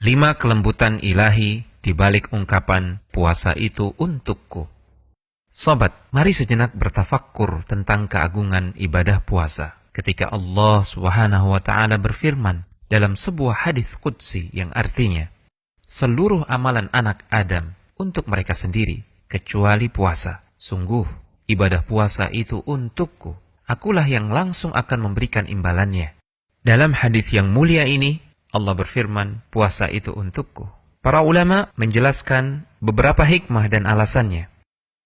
5 kelembutan ilahi di balik ungkapan puasa itu untukku. Sobat, mari sejenak bertafakkur tentang keagungan ibadah puasa. Ketika Allah Subhanahu wa Ta'ala berfirman dalam sebuah hadis qudsi yang artinya, seluruh amalan anak Adam untuk mereka sendiri kecuali puasa. Sungguh, ibadah puasa itu untukku. Akulah yang langsung akan memberikan imbalannya. Dalam hadis yang mulia ini, Allah berfirman, puasa itu untukku. Para ulama menjelaskan beberapa hikmah dan alasannya.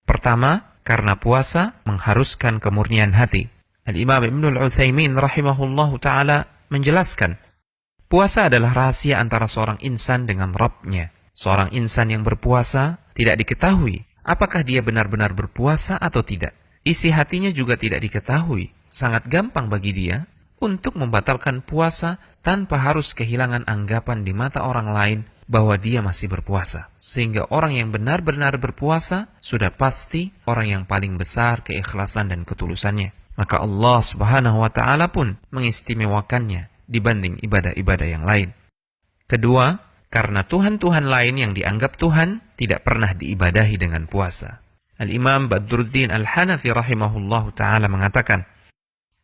Pertama, karena puasa mengharuskan kemurnian hati. Al-Imam Ibnul Utsaimin rahimahullahu ta'ala menjelaskan, puasa adalah rahasia antara seorang insan dengan Rabb-nya. Seorang insan yang berpuasa tidak diketahui apakah dia benar-benar berpuasa atau tidak. Isi hatinya juga tidak diketahui. Sangat gampang bagi dia untuk membatalkan puasa tanpa harus kehilangan anggapan di mata orang lain bahwa dia masih berpuasa. Sehingga orang yang benar-benar berpuasa sudah pasti orang yang paling besar keikhlasan dan ketulusannya. Maka Allah Subhanahu wa Ta'ala pun mengistimewakannya dibanding ibadah-ibadah yang lain. Kedua, karena Tuhan-Tuhan lain yang dianggap Tuhan tidak pernah diibadahi dengan puasa. Al-Imam Badruddin Al-Hanafi rahimahullahu ta'ala mengatakan,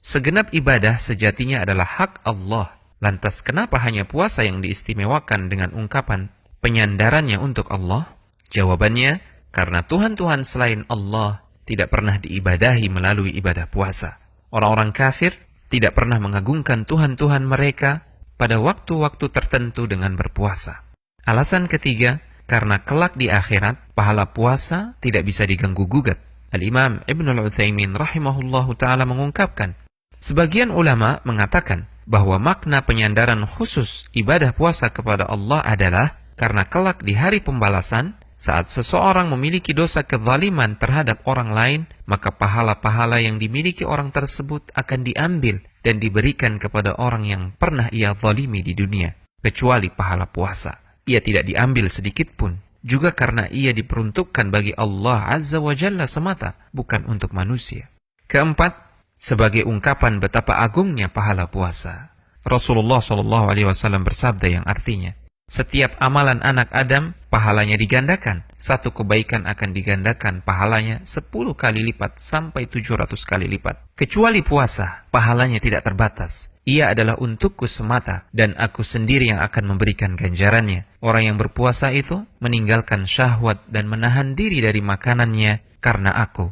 segenap ibadah sejatinya adalah hak Allah. Lantas kenapa hanya puasa yang diistimewakan dengan ungkapan penyandarannya untuk Allah? Jawabannya, karena Tuhan-Tuhan selain Allah tidak pernah diibadahi melalui ibadah puasa. Orang-orang kafir tidak pernah mengagungkan Tuhan-Tuhan mereka pada waktu-waktu tertentu dengan berpuasa. Alasan ketiga, karena kelak di akhirat, pahala puasa tidak bisa diganggu-gugat. Al-Imam Ibnul Utsaimin rahimahullahu ta'ala mengungkapkan, sebagian ulama mengatakan bahwa makna penyandaran khusus ibadah puasa kepada Allah adalah karena kelak di hari pembalasan, saat seseorang memiliki dosa kezaliman terhadap orang lain, maka pahala-pahala yang dimiliki orang tersebut akan diambil dan diberikan kepada orang yang pernah ia zalimi di dunia. Kecuali pahala puasa, ia tidak diambil sedikit pun. Juga karena ia diperuntukkan bagi Allah Azza wa Jalla semata, bukan untuk manusia. Keempat, sebagai ungkapan betapa agungnya pahala puasa, Rasulullah SAW bersabda yang artinya, setiap amalan anak Adam, pahalanya digandakan. Satu kebaikan akan digandakan pahalanya 10 kali lipat sampai 700 kali lipat. Kecuali puasa, pahalanya tidak terbatas. Ia adalah untukku semata, dan aku sendiri yang akan memberikan ganjarannya. Orang yang berpuasa itu meninggalkan syahwat dan menahan diri dari makanannya karena aku.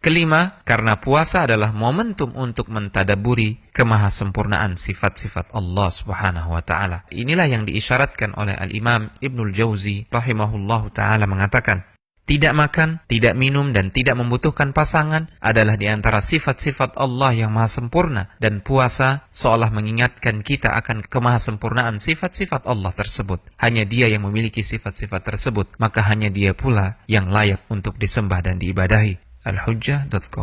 Kelima, karena puasa adalah momentum untuk mentadaburi kemahasempurnaan sifat-sifat Allah Subhanahu wa Ta'ala. Inilah yang diisyaratkan oleh Al-Imam Ibnul Jauzi rahimahullahu ta'ala mengatakan, tidak makan, tidak minum, dan tidak membutuhkan pasangan adalah di antara sifat-sifat Allah yang maha sempurna, dan puasa seolah mengingatkan kita akan kemahasempurnaan sifat-sifat Allah tersebut. Hanya Dia yang memiliki sifat-sifat tersebut, maka hanya Dia pula yang layak untuk disembah dan diibadahi. Al-Hujjah.com